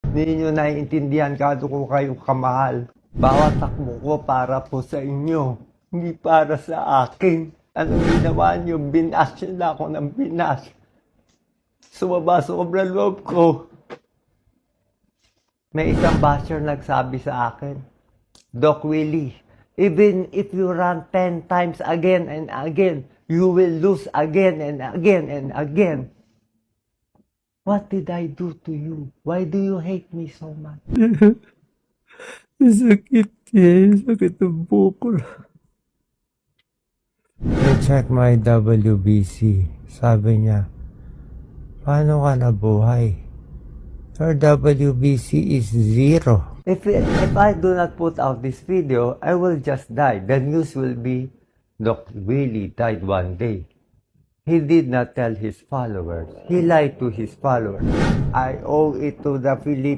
Hindi nyo naiintindihan kado ko kayo kamahal. Bawat takbo ko para po sa inyo, hindi para sa akin. Anong ginawa nyo? Binas nyo na ako ng binas. Sumaba-sobra loob ko. May isang basher nagsabi sa akin, Doc Willie, even if you run 10 times again and again, you will lose again and again and again. What did I do to you? Why do you hate me so much? Sakit eh. Sakit ng bukol. I check my WBC. Sabi niya, paano ka nabuhay? Your WBC is 0. If I do not put out this video, I will just die. The news will be, Doc Willie died one day. He did not tell his followers. He lied to his followers. I owe it to the Philippines.